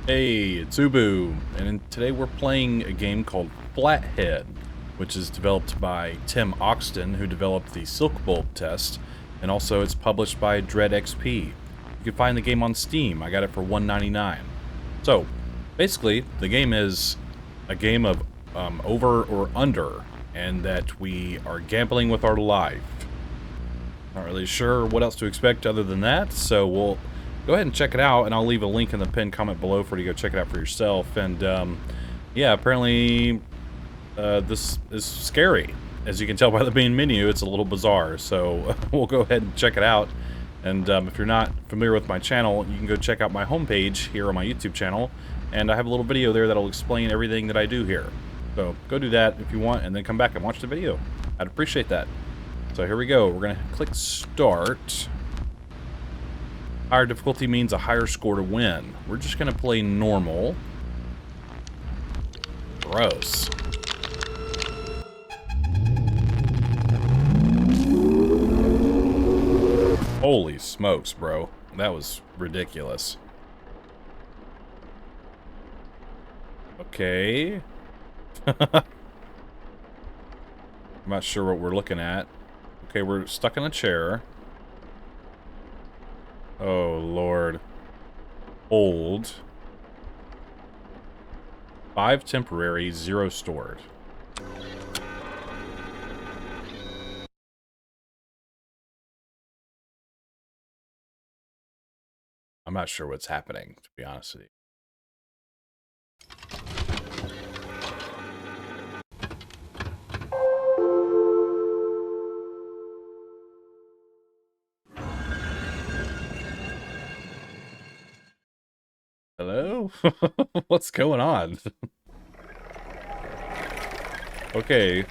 Hey, it's Ubu, and today we're playing a game called Flathead, which is developed by Tim Oxton, who developed the Silk Bulb test, and also it's published by Dread XP. You can find the game on Steam. I got it for $1.99. So, basically, the game is a game of over or under, and that we are gambling with our life. Not really sure what else to expect other than that, so we'll go ahead and check it out, and I'll leave a link in the pinned comment below for you to go check it out for yourself. And yeah, apparently this is scary. As you can tell by the main menu, it's a little bizarre, so we'll go ahead and check it out. And if you're not familiar with my channel, you can go check out my homepage here on my YouTube channel, and I have a little video there that'll explain everything that I do here. So go do that if you want, and then come back and watch the video. I'd appreciate that. So here we go. We're going to click Start. Higher difficulty means a higher score to win. We're just going to play normal. Gross. Holy smokes, bro. That was ridiculous. Okay. I'm not sure what we're looking at. Okay, we're stuck in a chair. Oh, Lord. Hold. 5 temporary, 0 stored. I'm not sure what's happening, to be honest with you. Hello? What's going on? Okay.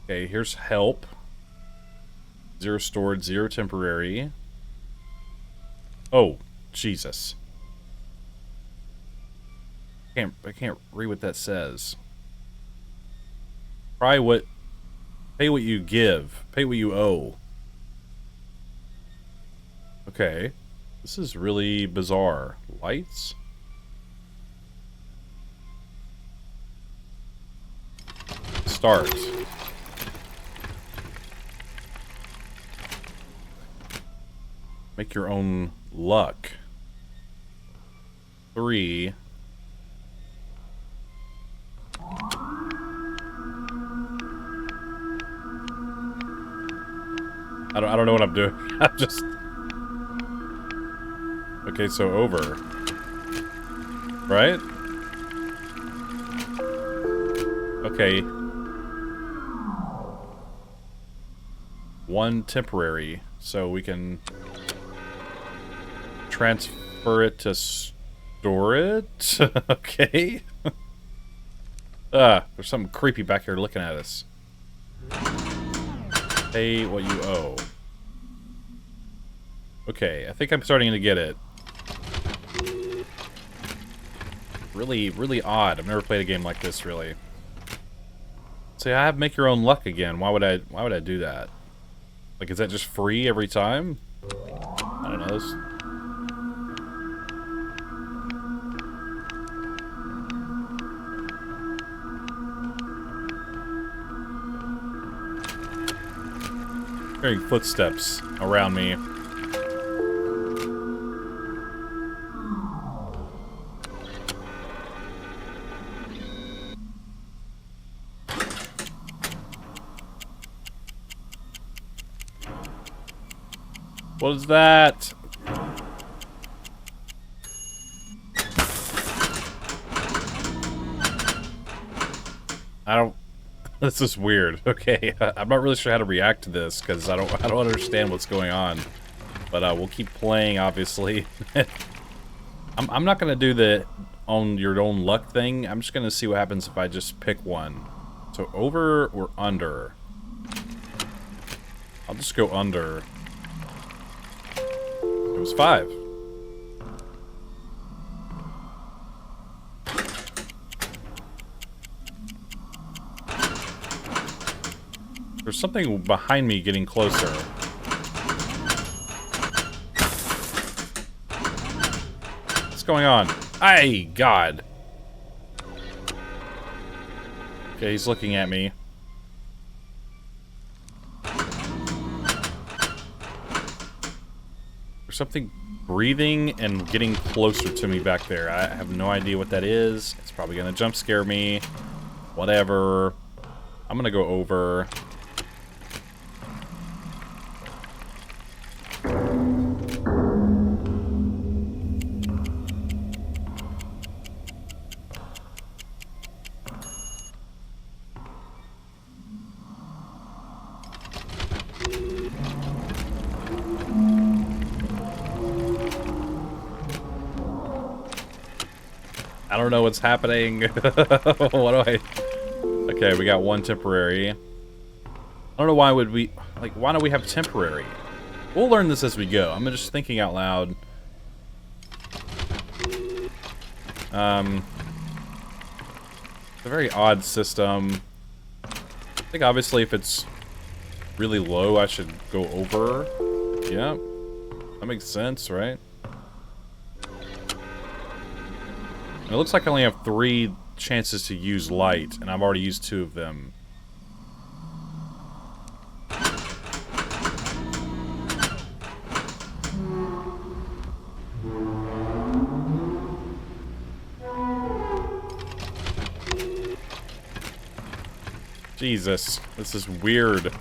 Okay, here's help. 0 stored, 0 temporary. Oh, Jesus. I can't read what that says. Pay what you give. Pay what you owe. Okay. This is really bizarre. Lights? Start. Make your own luck. 3. I don't know what I'm doing. I'm just... Okay, so over. Right? Okay. 1 temporary, so we can transfer it to store it? Okay. There's something creepy back here looking at us. Pay what you owe. Okay, I think I'm starting to get it. Really, really odd. I've never played a game like this, really. See, I have make your own luck again. Why would I do that? Like, is that just free every time? I don't know. Hearing footsteps around me. What is that? I don't... This is weird. Okay, I'm not really sure how to react to this because I don't understand what's going on. But we'll keep playing, obviously. I'm not gonna do the on your own luck thing. I'm just gonna see what happens if I just pick one. So over or under? I'll just go under. It was 5. There's something behind me getting closer. What's going on? Ay, God. Okay, he's looking at me. There's something breathing and getting closer to me back there. I have no idea what that is. It's probably gonna jump scare me. Whatever. I'm gonna go over. I don't know what's happening. What do I... Okay, we got one temporary. I don't know why would we... Like, why don't we have temporary? We'll learn this as we go. I'm just thinking out loud. It's a very odd system. I think obviously if it's really low, I should go over. Yeah. That makes sense, right? It looks like I only have 3 chances to use light, and I've already used 2 of them. Jesus, this is weird.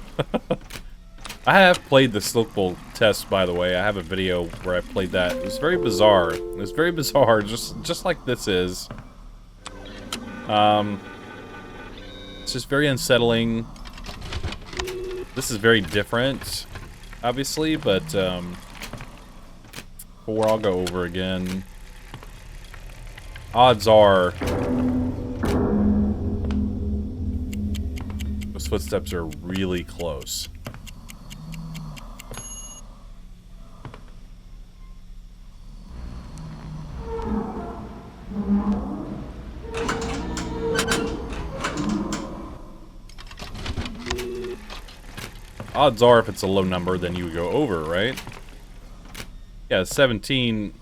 I have played the Silk Bolt test, by the way. I have a video where I played that. It was very bizarre. It was very bizarre, just like this is. It's just very unsettling. This is very different, obviously, but before I'll go over again, odds are those footsteps are really close. Odds are, if it's a low number, then you would go over, right? Yeah, 17.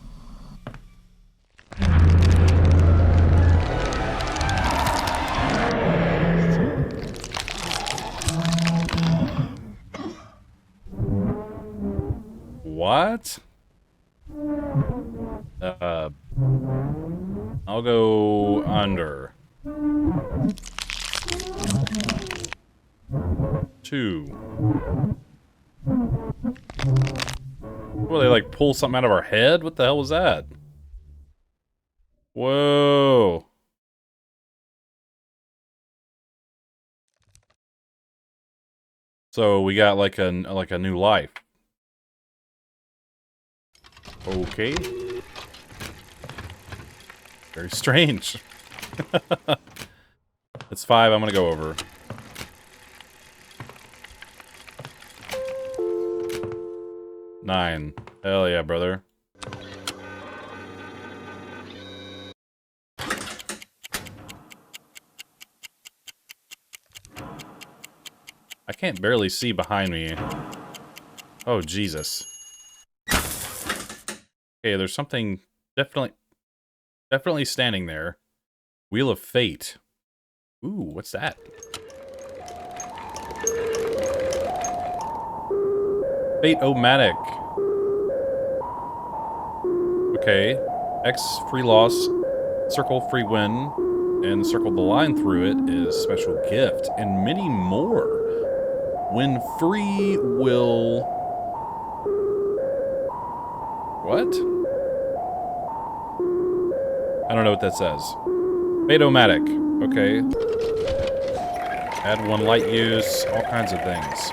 What? I'll go under. 2. Will they like pull something out of our head? What the hell was that? Whoa. So we got like a new life. Okay. Very strange. It's 5. I'm gonna go over. 9. Hell yeah, brother. I can't barely see behind me. Oh, Jesus. Okay, there's something definitely standing there. Wheel of Fate. Ooh, what's that? Fate-O-Matic. Okay. X, free loss. Circle, free win. And circle the line through it is special gift. And many more. When free will... What? I don't know what that says. Fate-O-Matic. Okay. Add 1 light use. All kinds of things.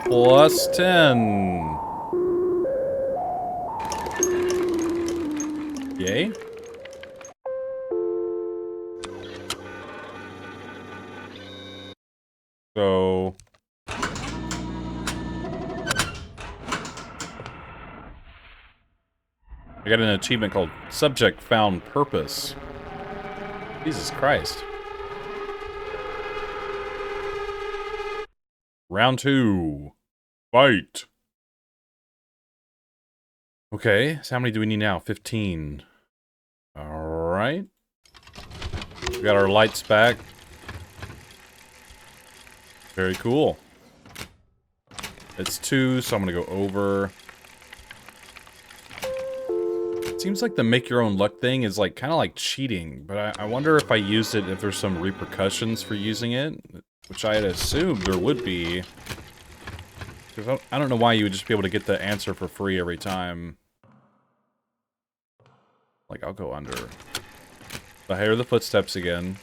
Plus 10. Yay. So... I got an achievement called Subject Found Purpose. Jesus Christ. Round 2. Fight. Okay, so how many do we need now? 15. Alright. We got our lights back. Very cool. It's 2, so I'm gonna go over. It seems like the make your own luck thing is like kind of like cheating, but I wonder if I used it, if there's some repercussions for using it, which I had assumed there would be. Because I don't know why you would just be able to get the answer for free every time. Like, I'll go under. I hear the footsteps again.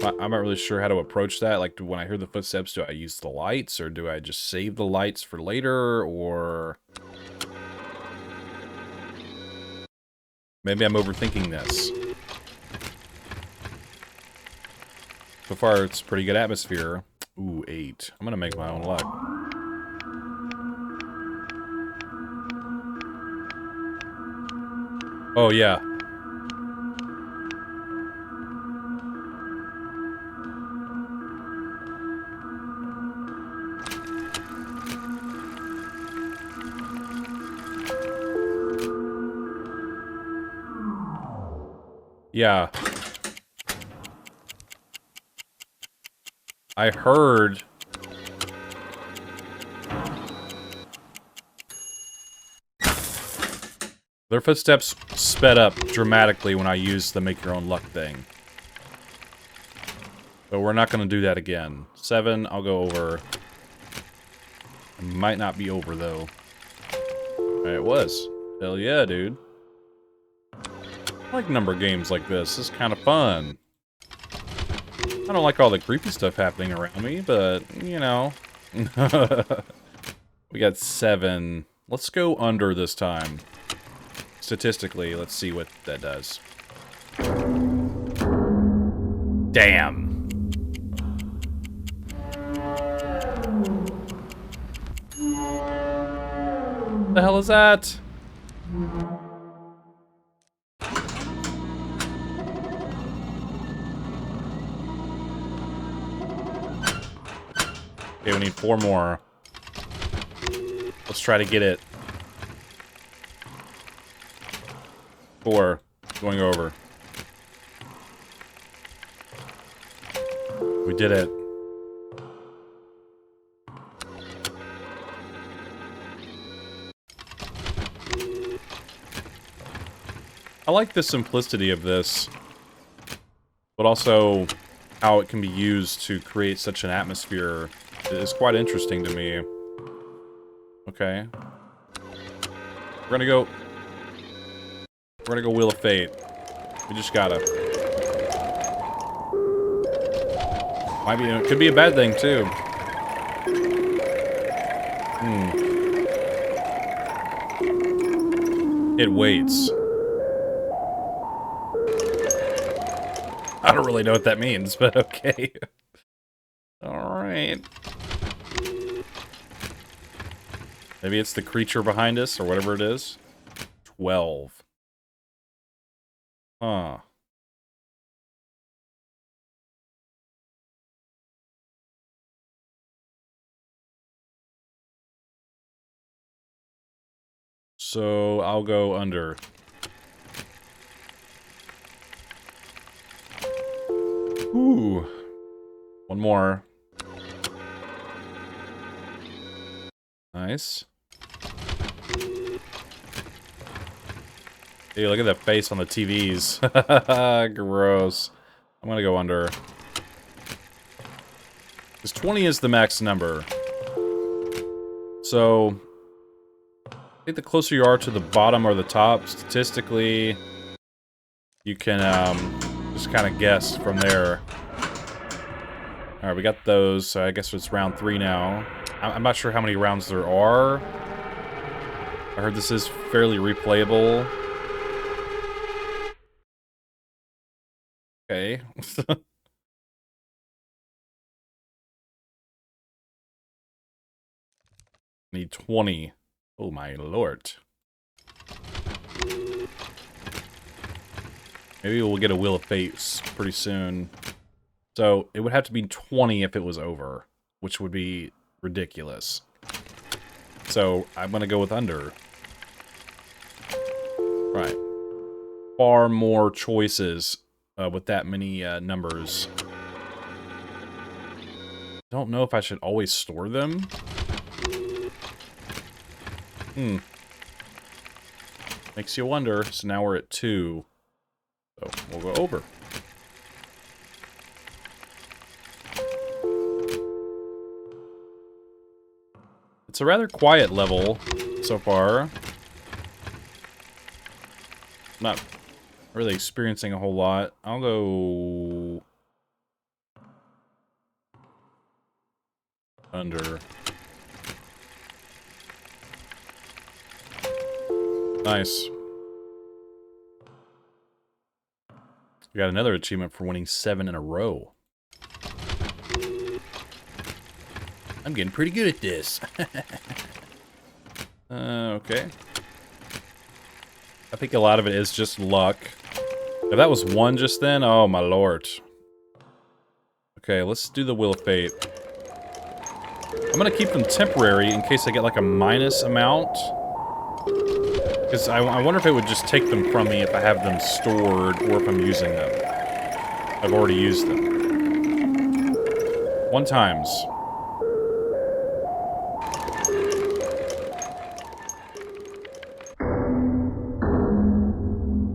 I'm not really sure how to approach that. Like, when I hear the footsteps, do I use the lights? Or do I just save the lights for later? Or... maybe I'm overthinking this. So far, it's pretty good atmosphere. Ooh, 8. I'm gonna make my own luck. Oh, yeah. Yeah. I heard... their footsteps sped up dramatically when I used the make your own luck thing. But we're not going to do that again. 7, I'll go over. It might not be over, though. It was. Hell yeah, dude. I like number games like this. This is kind of fun. I don't like all the creepy stuff happening around me, but, you know. We got 7. Let's go under this time. Statistically, let's see what that does. Damn. The hell is that? Okay, we need 4 more. Let's try to get it. 4. Going over. We did it. I like the simplicity of this, but also how it can be used to create such an atmosphere is quite interesting to me. Okay. We're gonna go Wheel of Fate. We just gotta. Might be, it could be a bad thing too. It waits. I don't really know what that means, but okay. Alright. Maybe it's the creature behind us, or whatever it is. 12. Huh. So, I'll go under. Ooh. 1 more. Nice. Hey, look at that face on the TVs. Gross. I'm gonna go under. Because 20 is the max number. So, I think the closer you are to the bottom or the top, statistically, you can just kind of guess from there. Alright, we got those, so I guess it's round 3 now. I'm not sure how many rounds there are. I heard this is fairly replayable. Okay. Need 20. Oh my lord. Maybe we'll get a Wheel of Fate pretty soon. So it would have to be 20 if it was over, which would be ridiculous. So I'm going to go with under. Right. Far more choices with that many numbers. Don't know if I should always store them. Makes you wonder. So now we're at 2. So we'll go over. It's a rather quiet level so far. Not really experiencing a whole lot. I'll go under. Nice. We got another achievement for winning 7 in a row. I'm getting pretty good at this. Okay. I think a lot of it is just luck. If that was 1 just then, oh my lord. Okay, let's do the Wheel of Fate. I'm gonna keep them temporary in case I get like a minus amount. Because I wonder if it would just take them from me if I have them stored or if I'm using them. I've already used them. 1 times.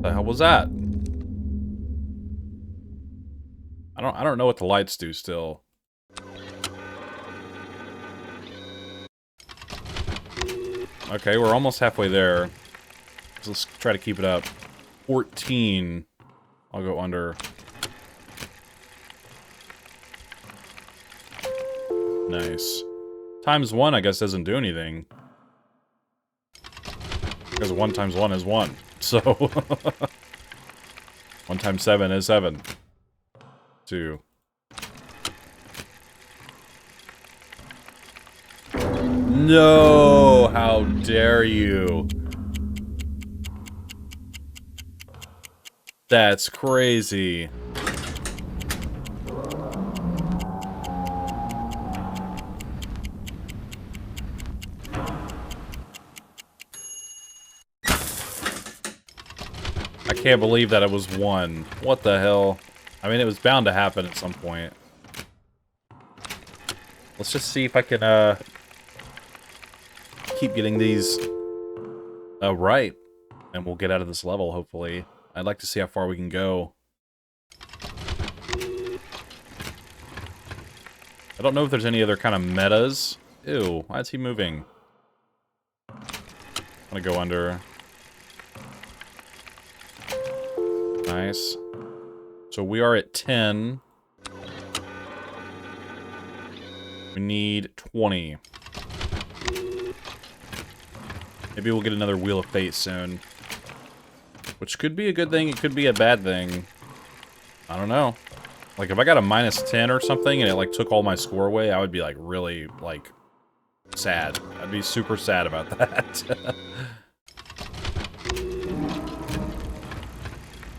The hell was that? I don't know what the lights do still. Okay, we're almost halfway there. So let's try to keep it up. 14. I'll go under. Nice. Times 1, I guess, doesn't do anything. Because 1 times 1 is 1. So 1 times 7 is 7. 2. No! How dare you? That's crazy. I can't believe that it was 1. What the hell? I mean, it was bound to happen at some point. Let's just see if I can, keep getting these, right. And we'll get out of this level, hopefully. I'd like to see how far we can go. I don't know if there's any other kind of metas. Ew, why is he moving? I'm gonna go under. Nice. So we are at 10. We need 20. Maybe we'll get another Wheel of Fate soon. Which could be a good thing, it could be a bad thing. I don't know. Like, if I got a minus 10 or something and it, like, took all my score away, I would be, like, really, like, sad. I'd be super sad about that.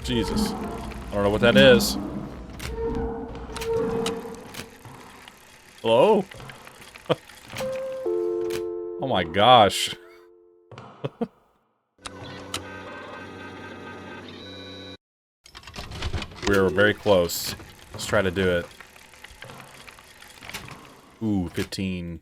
Jesus. I don't know what that is. Hello? Oh my gosh. We're very close. Let's try to do it. Ooh, 15.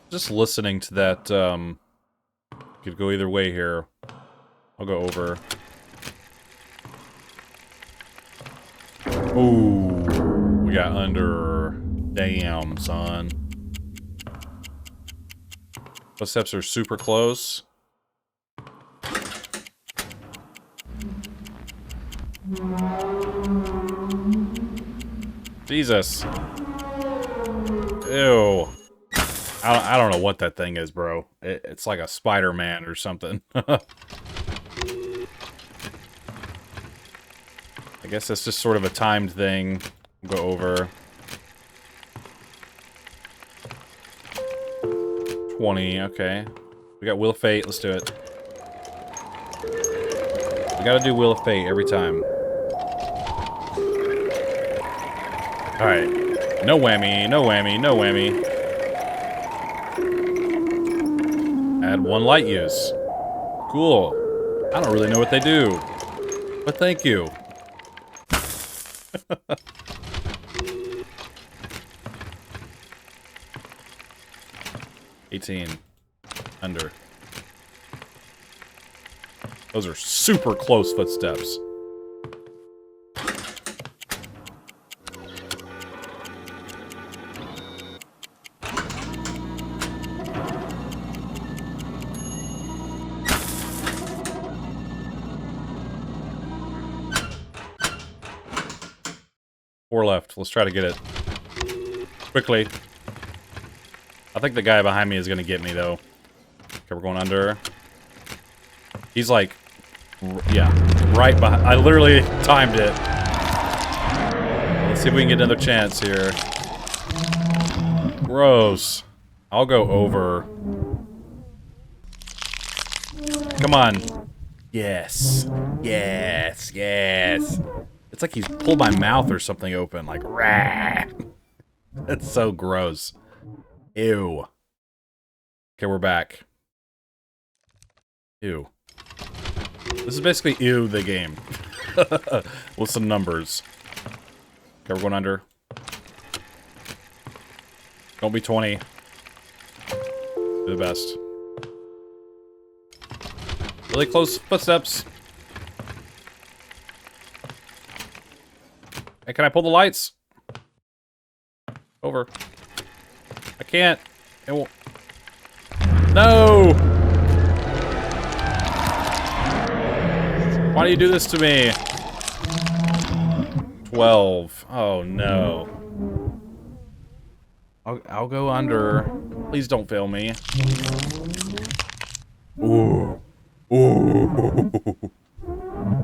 Just listening to that, could go either way here. I'll go over. Ooh, we got under. Damn, son. Footsteps are super close. Jesus. Ew. I don't know what that thing is, bro. It's like a Spider-Man or something. I guess that's just sort of a timed thing. We'll go over. 20, okay. We got Wheel of Fate, let's do it. We gotta do Wheel of Fate every time. Alright. No whammy, no whammy, no whammy. Add 1 light use. Cool. I don't really know what they do. But thank you. 18. Under. Those are super close footsteps. Four left. Let's try to get it. Quickly. I think the guy behind me is going to get me, though. Okay, we're going under. He's like... yeah, right behind. I literally timed it. Let's see if we can get another chance here. Gross. I'll go over. Come on. Yes. Yes. Yes. It's like he's pulled my mouth or something open. Like, rah. That's so gross. Ew. Okay, we're back. Ew. This is basically ew the game. With some numbers. Okay, we're going under. Don't be 20. Do the best. Really close footsteps. Hey, can I pull the lights? Over. I can't. It won't. No! Why do you do this to me? 12. Oh, no. I'll go under. Please don't fail me. Ooh. Ooh.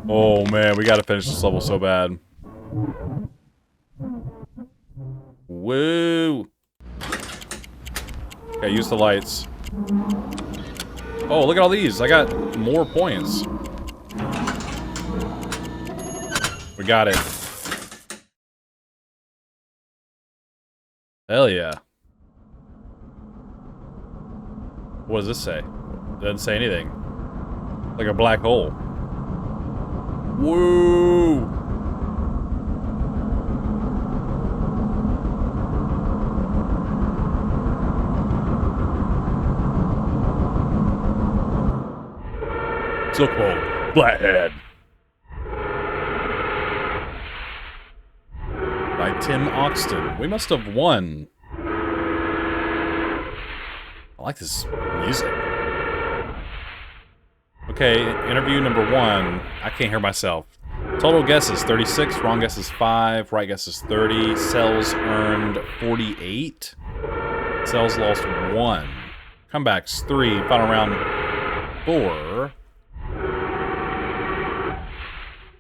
Oh, man. We gotta finish this level so bad. Woo! Okay, use the lights. Oh, look at all these. I got more points. We got it. Hell yeah. What does this say? Doesn't say anything. Like a black hole. Woo! Silk Bolt, Flathead. By Tim Oxton. We must have won. I like this music. Okay, interview number 1. I can't hear myself. Total guesses 36, wrong guesses 5, right guesses 30, cells earned 48, cells lost 1, comebacks 3, final round 4.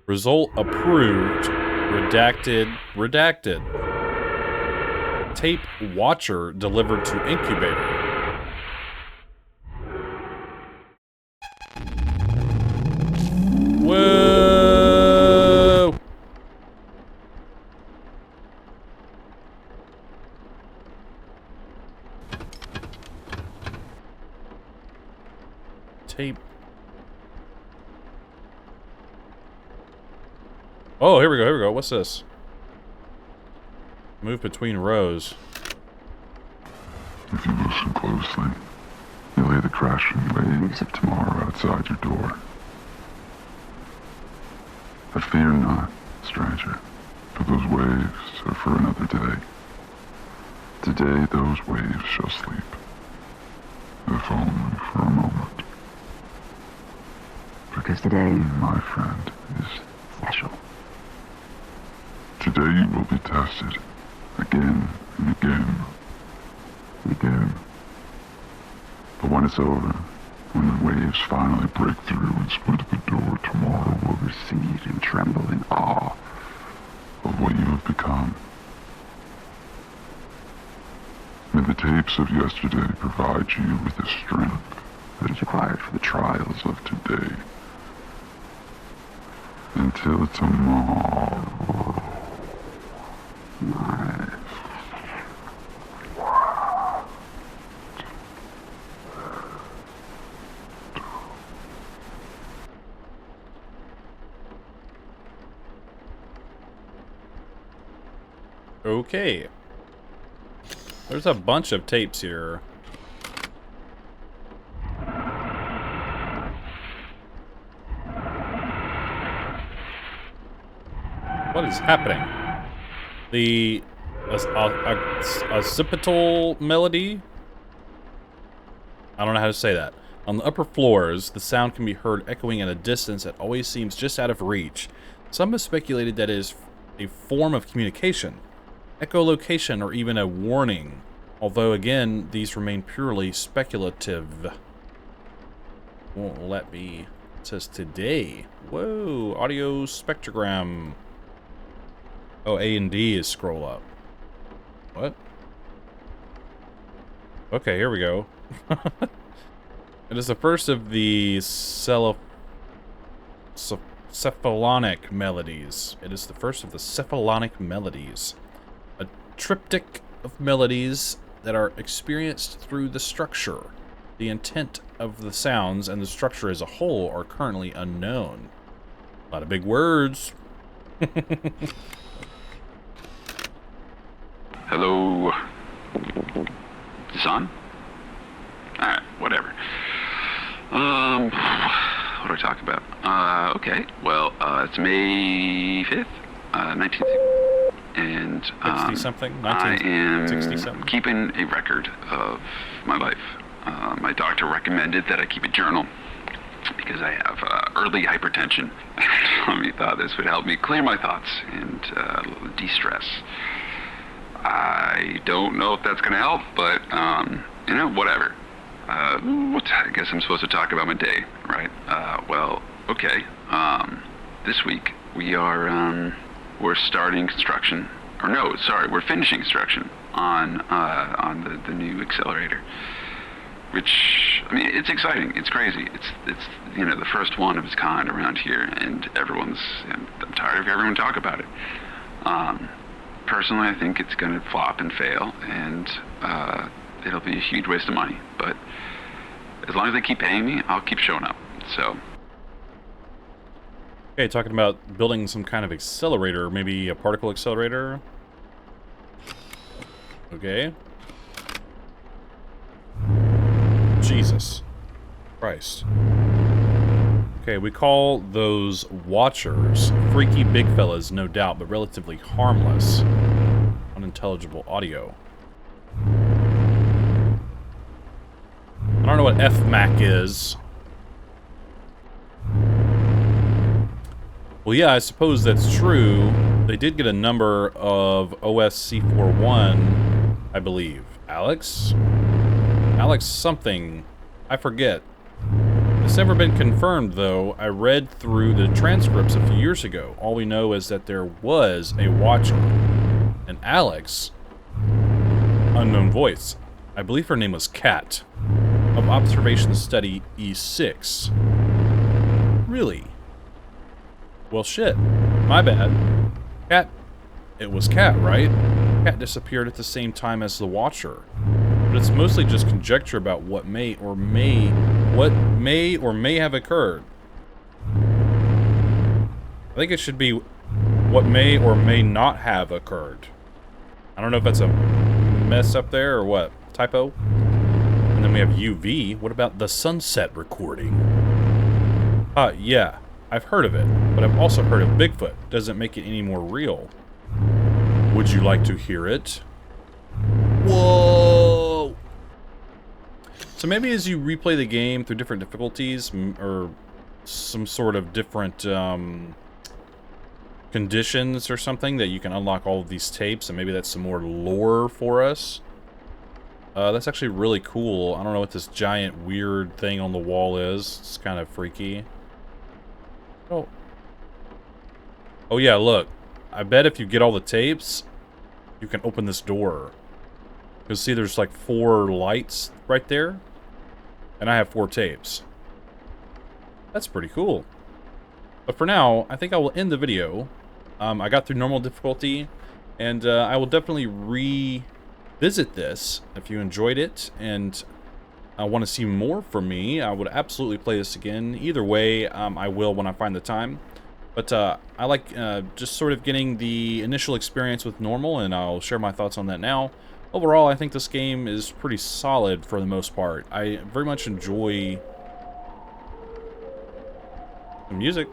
Result approved. Redacted. Tape watcher delivered to incubator. Whoa! Tape. Oh, here we go. What's this? Move between rows. If you listen closely, you'll hear the crashing waves of tomorrow outside your door. But fear not, stranger, for those waves are for another day. Today those waves shall sleep, if only for a moment. Because today, my friend, is special. Today you will be tested, again and again, and again. But when it's over, when the waves finally break through and split the door, tomorrow will recede and tremble in awe become. May the tapes of yesterday provide you with the strength that is required for the trials of today. Until tomorrow, my Okay. There's a bunch of tapes here. What is happening? The occipital melody? I don't know how to say that. On the upper floors, the sound can be heard echoing at a distance that always seems just out of reach. Some have speculated that it is a form of communication, echolocation, or even a warning. Although, again, these remain purely speculative. Won't let me. It says today. Whoa, audio spectrogram. Oh, A and D is scroll up. What? Okay, here we go. It is the first of the cephalonic melodies. It is the first of the cephalonic melodies. A triptych of melodies that are experienced through the structure. The intent of the sounds and the structure as a whole are currently unknown. A lot of big words. Hello. Is this on? Alright, whatever. What do I talk about? Okay. Well, it's May 5th, 1960. And 60 something? I am 1960 something? keeping a record of my life. My doctor recommended that I keep a journal because I have early hypertension. He thought this would help me clear my thoughts and de-stress. I don't know if that's going to help, but, you know, whatever. I guess I'm supposed to talk about my day, right? Well, okay. This week we're starting construction, or no, sorry, we're finishing construction on the new accelerator. Which, I mean, it's exciting. It's crazy. It's you know, the first one of its kind around here, and I'm tired of everyone talk about it. Personally, I think it's going to flop and fail, and it'll be a huge waste of money. But as long as they keep paying me, I'll keep showing up. So. Okay, talking about building some kind of accelerator, maybe a particle accelerator. Okay. Jesus Christ. Okay, we call those watchers. Freaky big fellas, no doubt, but relatively harmless. Unintelligible audio. I don't know what FMAC is. Well, yeah, I suppose that's true. They did get a number of OSC41, I believe. Alex something. I forget. It's never been confirmed, though. I read through the transcripts a few years ago. All we know is that there was a watcher. And Alex, unknown voice, I believe her name was Kat, of Observation Study E6. Really? Well, shit. My bad. Kat. It was Kat, right? Kat disappeared at the same time as the watcher. But it's mostly just conjecture about what may or may have occurred. I think it should be what may or may not have occurred. I don't know if that's a mess up there or what. Typo? And then we have UV. What about the sunset recording? Yeah. I've heard of it, but I've also heard of Bigfoot. Doesn't make it any more real. Would you like to hear it? Whoa! So maybe as you replay the game through different difficulties, or some sort of different conditions or something, that you can unlock all of these tapes, and maybe that's some more lore for us. That's actually really cool. I don't know what this giant weird thing on the wall is. It's kind of freaky. Oh yeah, look. I bet if you get all the tapes, you can open this door. You'll see there's like 4 lights right there. And I have 4 tapes. That's pretty cool. But for now, I think I will end the video. I got through normal difficulty. And I will definitely revisit this if you enjoyed it. And want to see more from me, I would absolutely play this again. Either way, I will when I find the time. But I like just sort of getting the initial experience with normal, and I'll share my thoughts on that now. Overall, I think this game is pretty solid for the most part. I very much enjoy the music,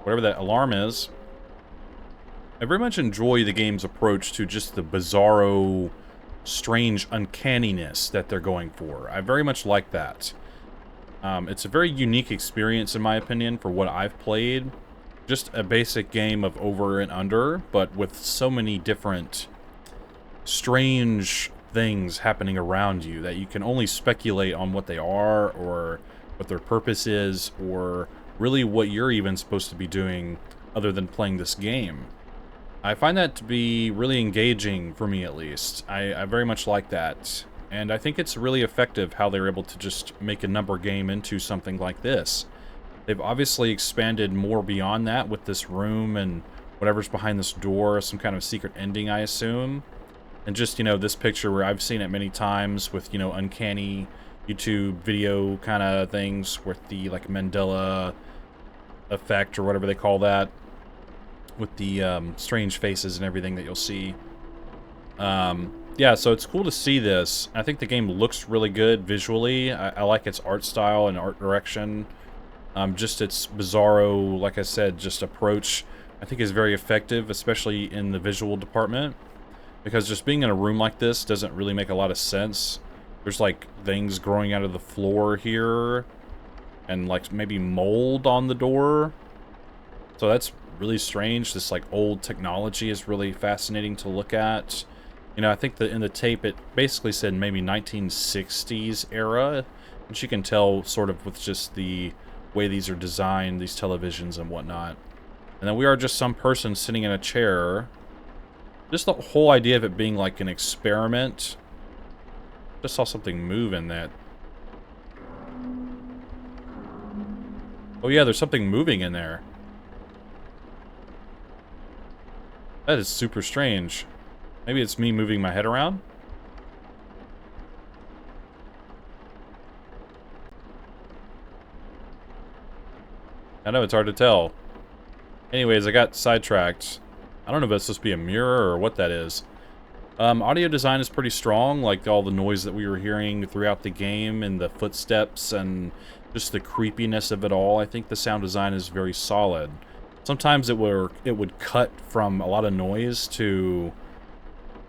whatever that alarm is. I very much enjoy the game's approach to just the bizarro, strange uncanniness that they're going for. I very much like that. It's a very unique experience, in my opinion, for what I've played. Just a basic game of over and under, but with so many different strange things happening around you that you can only speculate on what they are, or what their purpose is, or really what you're even supposed to be doing other than playing this game. I find that to be really engaging, for me at least. I very much like that. And I think it's really effective how they're able to just make a number game into something like this. They've obviously expanded more beyond that with this room and whatever's behind this door, some kind of secret ending, I assume. And just, you know, this picture where I've seen it many times with, you know, uncanny YouTube video kind of things with the, like, Mandela effect or whatever they call that. With the strange faces and everything that you'll see. Yeah, so it's cool to see this. I think the game looks really good visually. I like its art style and art direction. Just its bizarro, like I said, just approach, I think is very effective, especially in the visual department. Because just being in a room like this doesn't really make a lot of sense. There's like things growing out of the floor here. And like maybe mold on the door. So that's really strange. This like old technology is really fascinating to look at. You know, I think that in the tape it basically said maybe 1960s era, which you can tell sort of with just the way these are designed, these televisions and whatnot. And then we are just some person sitting in a chair. Just the whole idea of it being like an experiment. Just saw something move in that. Oh yeah, there's something moving in there. That is super strange. Maybe it's me moving my head around? I know, it's hard to tell. Anyways, I got sidetracked. I don't know if that's supposed to be a mirror or what that is. Audio design is pretty strong, like all the noise that we were hearing throughout the game and the footsteps and just the creepiness of it all. I think the sound design is very solid. Sometimes it would cut from a lot of noise to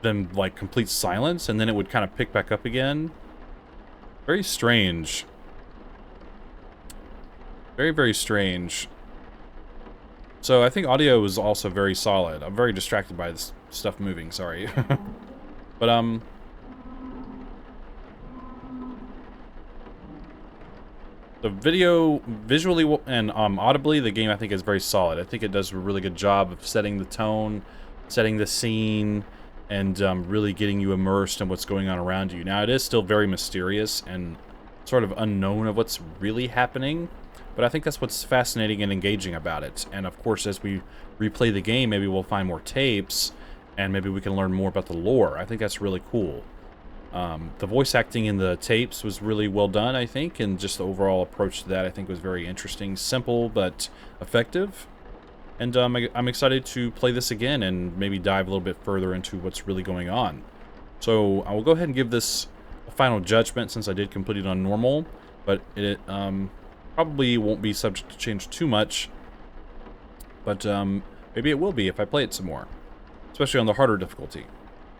then like complete silence, and then it would kind of pick back up again. Very strange. Very, very strange. So I think audio is also very solid. I'm very distracted by this stuff moving, sorry. But the video, visually and audibly, the game I think is very solid. I think it does a really good job of setting the tone, setting the scene, and really getting you immersed in what's going on around you. Now, it is still very mysterious and sort of unknown of what's really happening, but I think that's what's fascinating and engaging about it. And of course, as we replay the game, maybe we'll find more tapes, and maybe we can learn more about the lore. I think that's really cool. The voice acting in the tapes was really well done, I think, and just the overall approach to that I think was very interesting. Simple, but effective. And I'm excited to play this again and maybe dive a little bit further into what's really going on. So I will go ahead and give this a final judgment since I did complete it on normal, but it probably won't be subject to change too much. But maybe it will be if I play it some more, especially on the harder difficulty.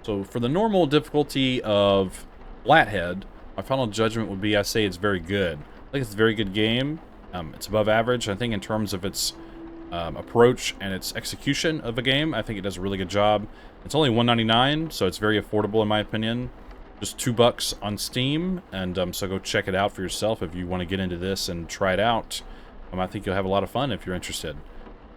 So for the normal difficulty of Flathead, my final judgment would be I say it's very good. I think it's a very good game. It's above average, I think, in terms of its approach and its execution of a game. I think it does a really good job. It's only $1.99, so it's very affordable in my opinion. Just $2 on Steam, and so go check it out for yourself if you want to get into this and try it out. I think you'll have a lot of fun if you're interested.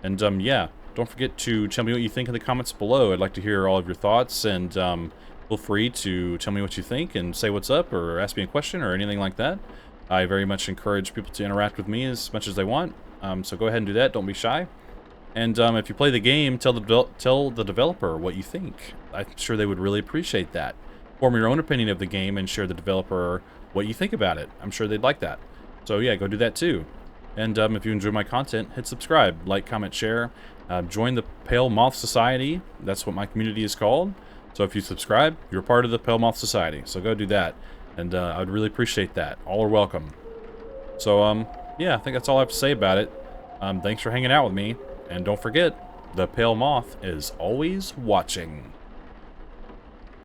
And yeah, don't forget to tell me what you think in the comments below. I'd like to hear all of your thoughts, and feel free to tell me what you think and say what's up or ask me a question or anything like that. I very much encourage people to interact with me as much as they want, so go ahead and do that. Don't be shy. And if you play the game, tell the developer what you think. I'm sure they would really appreciate that. Form your own opinion of the game and share the developer what you think about it. I'm sure they'd like that. So yeah, go do that too. And if you enjoy my content, hit subscribe, like, comment, share. Join the Pale Moth Society. That's what my community is called. So if you subscribe, you're part of the Pale Moth Society. So go do that. And I would really appreciate that. All are welcome. So yeah, I think that's all I have to say about it. Thanks for hanging out with me. And don't forget, the Pale Moth is always watching.